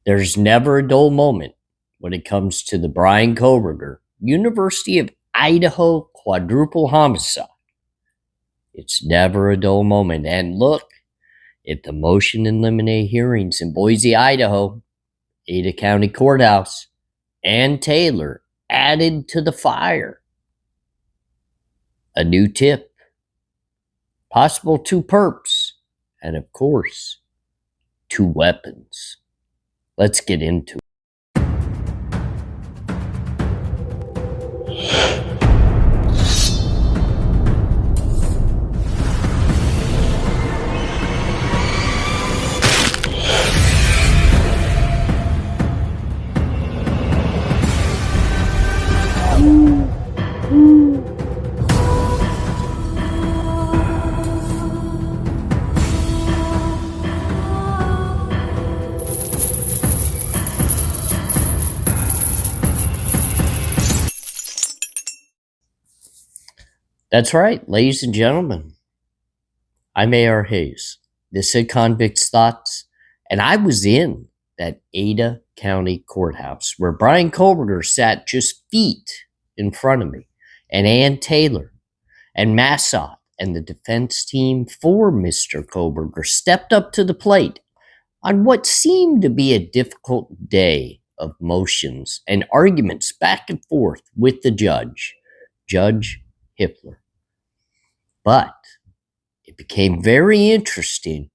There's never a dull moment when it comes to the Brian Koberger University of Idaho quadruple homicide. It's never a dull moment. And look at the motion in limine hearings in Boise, Idaho, Ada County Courthouse, and Taylor added to the fire. A new tip, possible 2 perps, and of course, 2 weapons. Let's get into it. That's right, ladies and gentlemen. I'm A.R. Hayes. This is Convict's Thoughts, and I was in that Ada County Courthouse where Brian Koberger sat just feet in front of me, and Ann Taylor and Massot and the defense team for Mr. Koberger stepped up to the plate on what seemed to be a difficult day of motions and arguments back and forth with the judge, Judge Hippler. But it became very interesting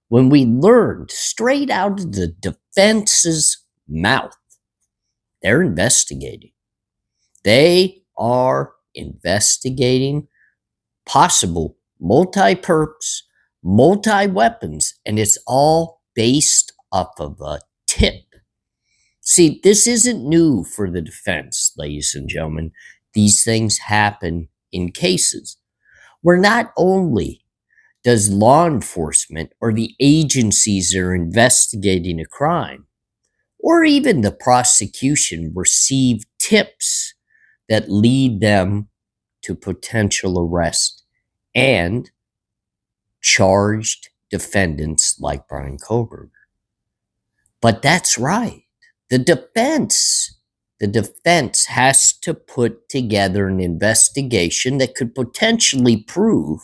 when we learned straight out of the defense's mouth, they're investigating. They are investigating possible multi-perps, multi-weapons, and it's all based off of a tip. See, this isn't new for the defense, ladies and gentlemen. These things happen in cases where not only does law enforcement or the agencies that are investigating a crime, or even the prosecution, receive tips that lead them to potential arrest and charged defendants like Brian Koberger. But that's right. The defense has to put together an investigation that could potentially prove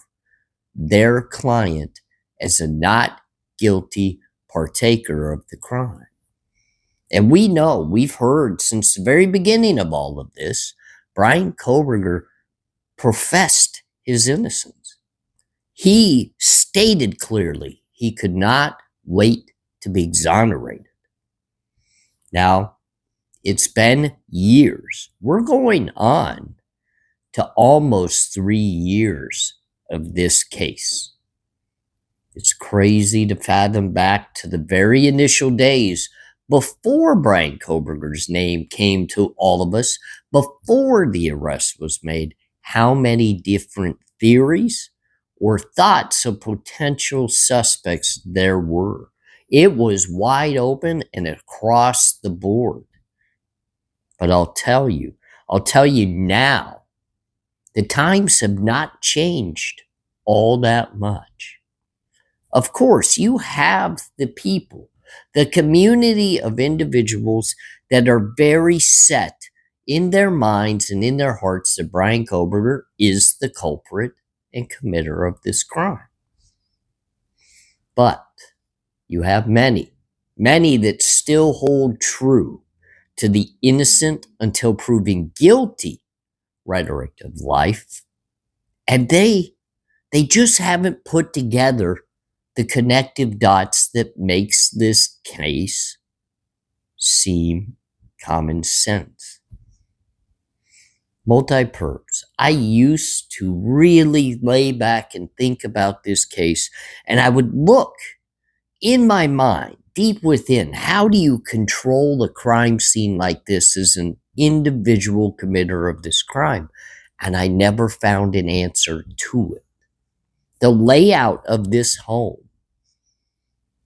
their client as a not guilty partaker of the crime. And we know, we've heard since the very beginning of all of this, Brian Koberger professed his innocence. He stated clearly he could not wait to be exonerated. Now, it's been years. We're going on to almost 3 years of this case. It's crazy to fathom back to the very initial days before Brian Koberger's name came to all of us, before the arrest was made, how many different theories or thoughts of potential suspects there were. It was wide open and across the board. But I'll tell you now, the times have not changed all that much. Of course, you have the people, the community of individuals that are very set in their minds and in their hearts that Brian Koberger is the culprit and committer of this crime. But you have many that still hold true to the innocent until proven guilty rhetoric of life. And they just haven't put together the connective dots that makes this case seem common sense. Multi-perps. I used to really lay back and think about this case, and I would look in my mind, deep within, how do you control a crime scene like this as an individual committer of this crime? And I never found an answer to it. The layout of this home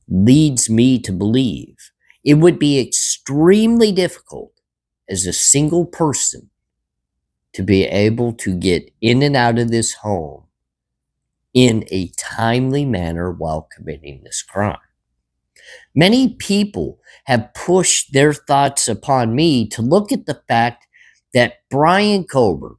leads me to believe it would be extremely difficult as a single person to be able to get in and out of this home in a timely manner while committing this crime. Many people have pushed their thoughts upon me to look at the fact that Brian Koberger,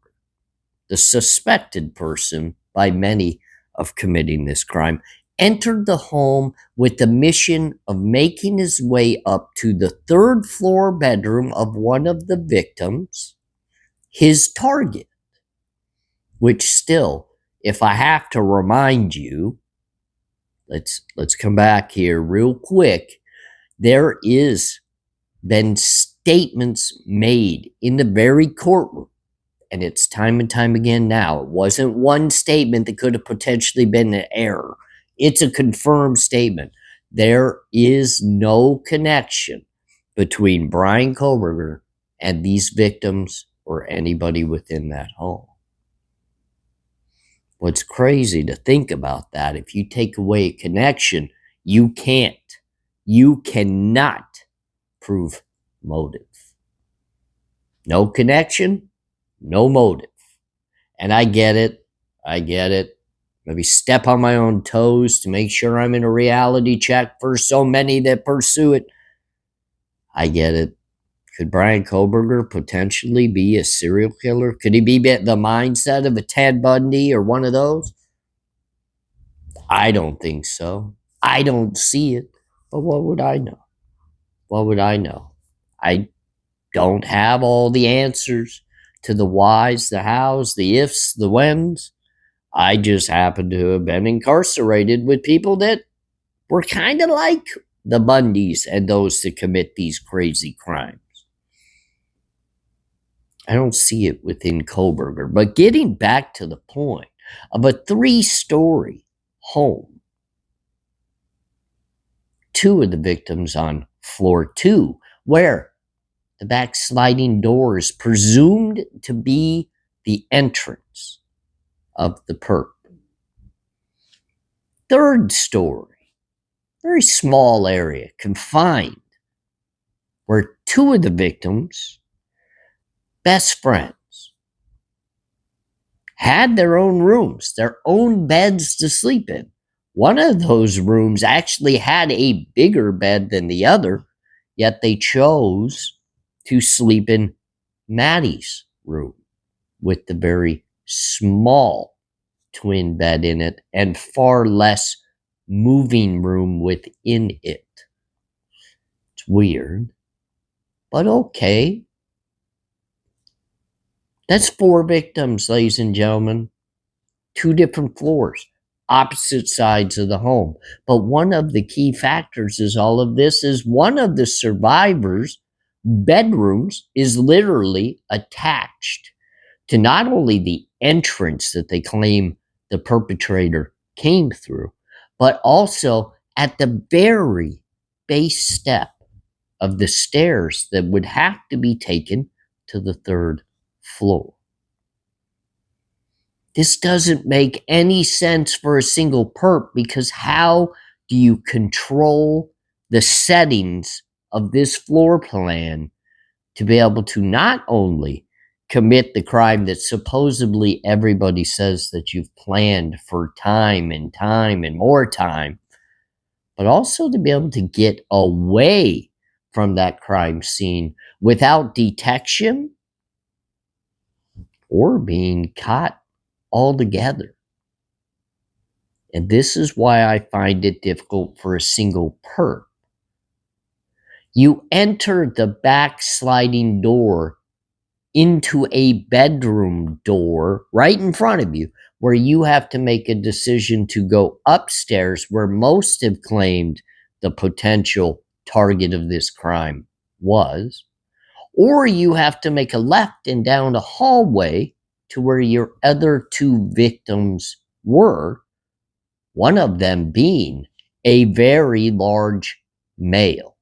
the suspected person by many of committing this crime, entered the home with the mission of making his way up to the third floor bedroom of one of the victims, his target, which still, if I have to remind you, let's come back here real quick. There is been statements made in the very courtroom, and it's time and time again now. It wasn't one statement that could have potentially been an error. It's a confirmed statement. There is no connection between Brian Koberger and these victims or anybody within that home. What's crazy to think about that, if you take away a connection, you cannot prove motive. No connection, no motive. And I get it. Maybe step on my own toes to make sure I'm in a reality check for so many that pursue it. I get it. Could Brian Koberger potentially be a serial killer? Could he be the mindset of a Ted Bundy or one of those? I don't think so. I don't see it. But what would I know? What would I know? I don't have all the answers to the whys, the hows, the ifs, the whens. I just happen to have been incarcerated with people that were kind of like the Bundys and those that commit these crazy crimes. I don't see it within Koberger. But getting back to the point of a 3-story home, 2 of the victims on floor 2, where the back sliding door is presumed to be the entrance of the perp. 3rd story, very small area, confined, where 2 of the victims, best friends, had their own rooms, their own beds to sleep in. One of those rooms actually had a bigger bed than the other, yet they chose to sleep in Maddie's room with the very small twin bed in it and far less moving room within it. It's weird, but okay. That's 4 victims, ladies and gentlemen. 2 different floors, opposite sides of the home. But one of the key factors is all of this is one of the survivors' bedrooms is literally attached to not only the entrance that they claim the perpetrator came through, but also at the very base step of the stairs that would have to be taken to the 3rd floor. This doesn't make any sense for a single perp, because how do you control the settings of this floor plan to be able to not only commit the crime that supposedly everybody says that you've planned for time and more time, but also to be able to get away from that crime scene without detection or being caught altogether. And this is why I find it difficult for a single perp. You enter the back sliding door into a bedroom door right in front of you, where you have to make a decision to go upstairs, where most have claimed the potential target of this crime was, or you have to make a left and down a hallway to where your other 2 victims were, one of them being a very large male.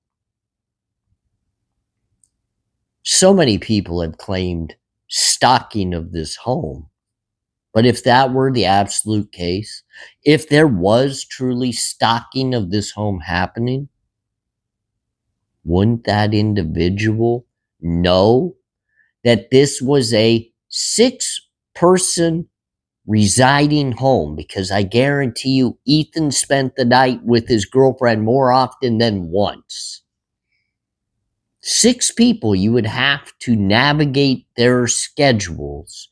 So many people have claimed stalking of this home. But if that were the absolute case, if there was truly stalking of this home happening, wouldn't that individual know that this was a 6-person residing home, because I guarantee you Ethan spent the night with his girlfriend more often than once. 6 people, you would have to navigate their schedules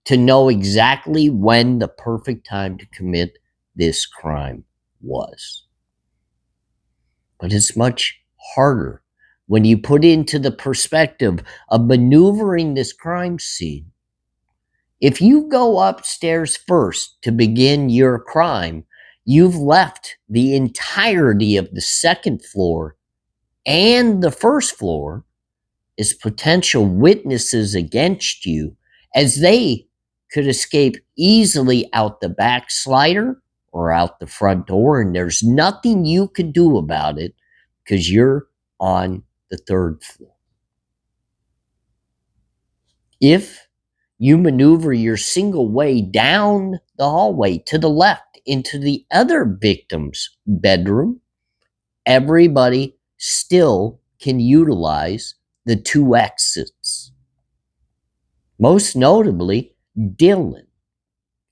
to know exactly when the perfect time to commit this crime was. But it's much harder when you put into the perspective of maneuvering this crime scene. If you go upstairs first to begin your crime, you've left the entirety of the second floor and the first floor as potential witnesses against you, as they could escape easily out the back slider or out the front door, and there's nothing you could do about it because you're on the third floor. If you maneuver your single way down the hallway to the left into the other victim's bedroom, everybody still can utilize the 2 exits. Most notably, Dylan.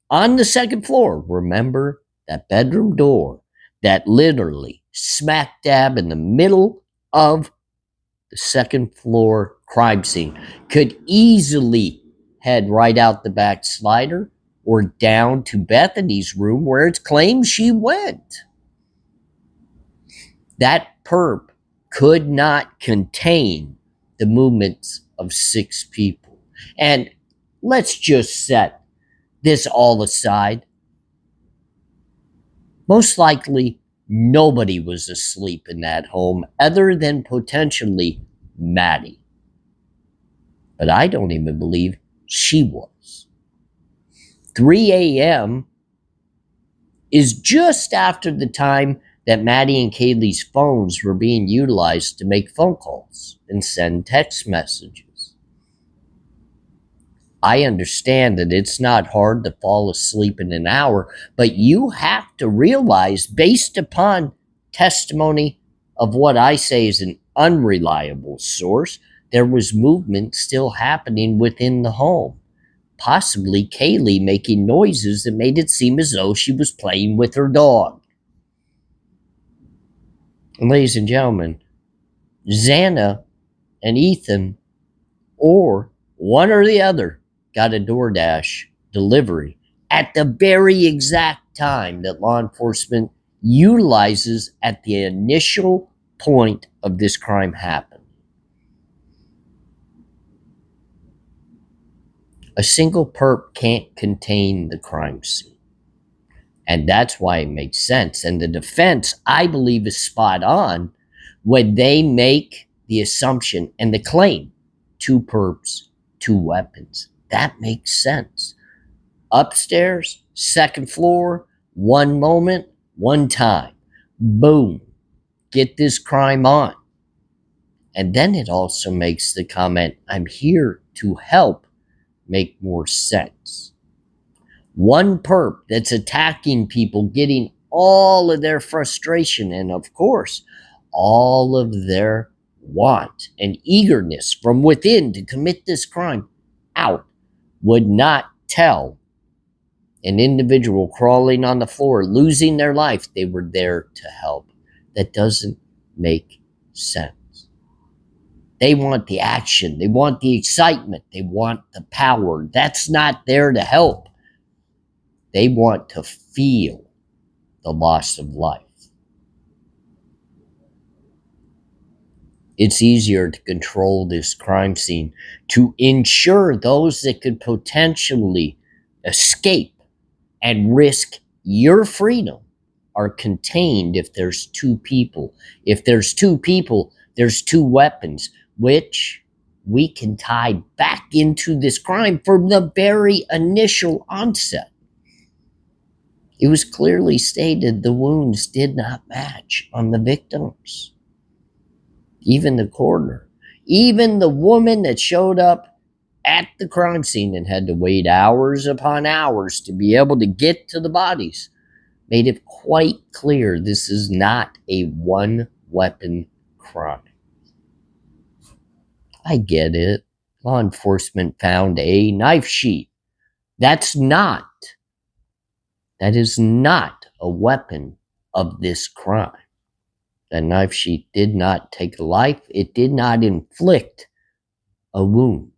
On the second floor, remember that bedroom door that literally smack dab in the middle of the second floor crime scene could easily head right out the back slider or down to Bethany's room where it's claimed she went. That perp could not contain the movements of 6 people. And let's just set this all aside. Most likely, nobody was asleep in that home other than potentially Maddie. But I don't even believe she was. 3 a.m. is just after the time that Maddie and Kaylee's phones were being utilized to make phone calls and send text messages. I understand that it's not hard to fall asleep in an hour, but you have to realize, based upon testimony of what I say is an unreliable source, there was movement still happening within the home. Possibly Kaylee making noises that made it seem as though she was playing with her dog. And ladies and gentlemen, Xana and Ethan, or one or the other, got a DoorDash delivery at the very exact time that law enforcement utilizes at the initial point of this crime happened. A single perp can't contain the crime scene. And that's why it makes sense. And the defense, I believe, is spot on when they make the assumption and the claim 2 perps, 2 weapons. That makes sense. Upstairs, second floor, one moment, one time. Boom. Get this crime on. And then it also makes the comment, I'm here to help, make more sense. One perp that's attacking people, getting all of their frustration and, of course, all of their want and eagerness from within to commit this crime out, would not tell an individual crawling on the floor, losing their life, they were there to help. That doesn't make sense. They want the action. They want the excitement. They want the power. That's not there to help. They want to feel the loss of life. It's easier to control this crime scene to ensure those that could potentially escape and risk your freedom are contained if there's 2 people. If there's 2 people, there's 2 weapons, which we can tie back into this crime from the very initial onset. It was clearly stated the wounds did not match on the victims. Even the coroner, even the woman that showed up at the crime scene and had to wait hours upon hours to be able to get to the bodies, made it quite clear this is not a 1-weapon crime. I get it. Law enforcement found a knife sheath. That's not That is not a weapon of this crime. That knife sheath did not take a life. It did not inflict a wound.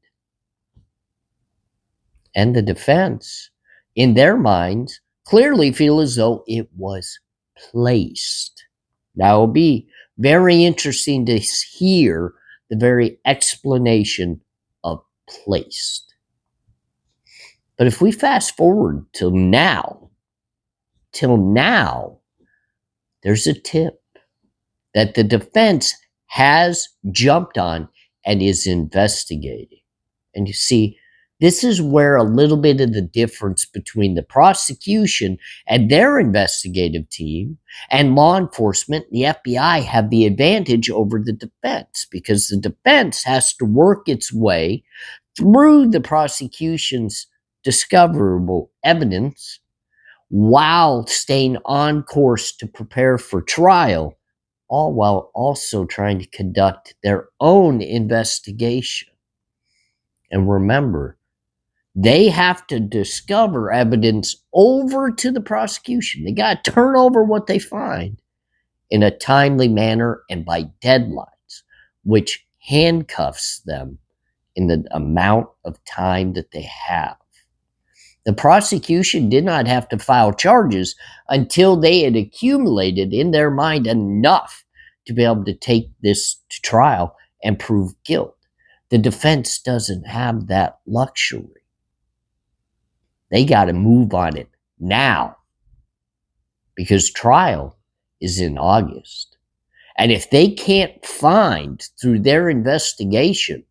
And the defense, in their minds, clearly feel as though it was placed. Now, it'll be very interesting to hear the very explanation of placed. But if we fast forward till now, there's a tip that the defense has jumped on and is investigating. And you see, this is where a little bit of the difference between the prosecution and their investigative team and law enforcement, the FBI, have the advantage over the defense, because the defense has to work its way through the prosecution's discoverable evidence while staying on course to prepare for trial, all while also trying to conduct their own investigation. And remember, they have to discover evidence over to the prosecution. They got to turn over what they find in a timely manner and by deadlines, which handcuffs them in the amount of time that they have. The prosecution did not have to file charges until they had accumulated in their mind enough to be able to take this to trial and prove guilt. The defense doesn't have that luxury. They got to move on it now, because trial is in August. And if they can't find through their investigation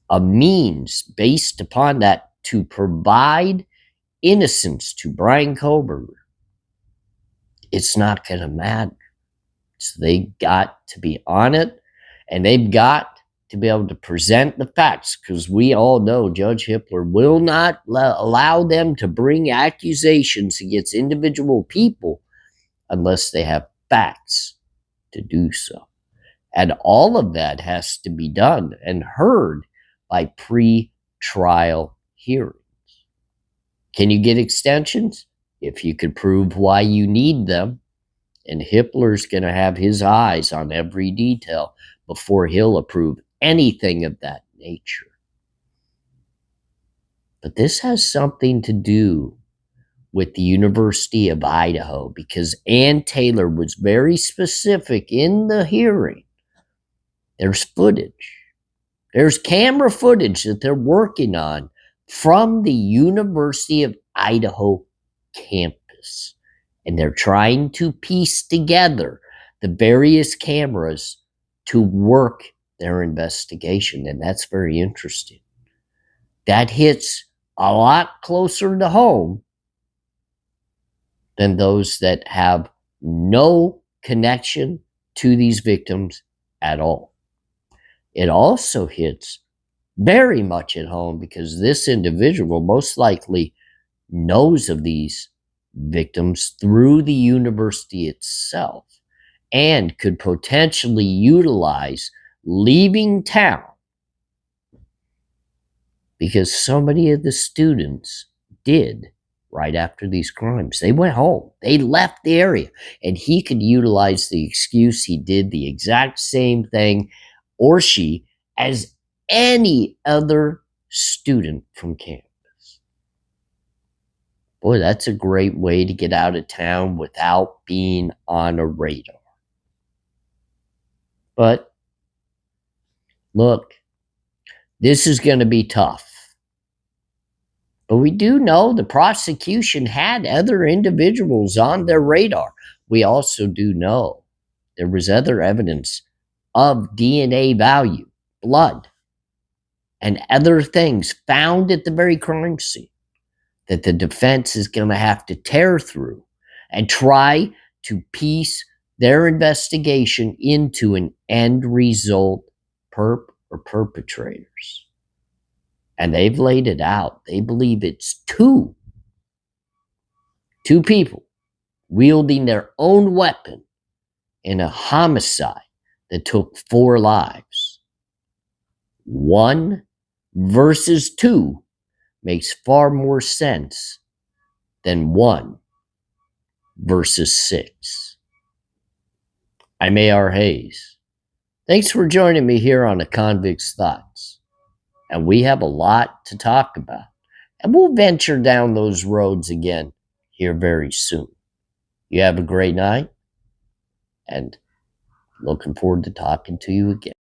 a means based upon that to provide innocence to Bryan Kohberger, it's not going to matter. So they got to be on it, and they've got to be able to present the facts, because we all know Judge Hippler will not allow them to bring accusations against individual people unless they have facts to do so. And all of that has to be done and heard by pre-trial hearings. Can you get extensions? If you could prove why you need them. And Hippler's going to have his eyes on every detail before he'll approve anything of that nature. But this has something to do with the University of Idaho, because Ann Taylor was very specific in the hearing. There's footage. There's camera footage that they're working on from the University of Idaho campus. And they're trying to piece together the various cameras to work their investigation. And that's very interesting. That hits a lot closer to home than those that have no connection to these victims at all. It also hits very much at home because this individual most likely knows of these victims through the university itself and could potentially utilize leaving town, because so many of the students did right after these crimes. They went home. They left the area, and he could utilize the excuse he did the exact same thing, or she, as any other student from campus. Boy, that's a great way to get out of town without being on a radar. But look, this is going to be tough. But we do know the prosecution had other individuals on their radar. We also do know there was other evidence of DNA value, blood, and other things found at the very crime scene that the defense is going to have to tear through and try to piece their investigation into an end result, perp or perpetrators. And they've laid it out. They believe it's two people wielding their own weapon in a homicide that took 4 lives. 1 versus 2 makes far more sense than 1 versus 6. I'm A.R. Hayes. Thanks for joining me here on A Convict's Thoughts. And we have a lot to talk about. And we'll venture down those roads again here very soon. You have a great night, and looking forward to talking to you again.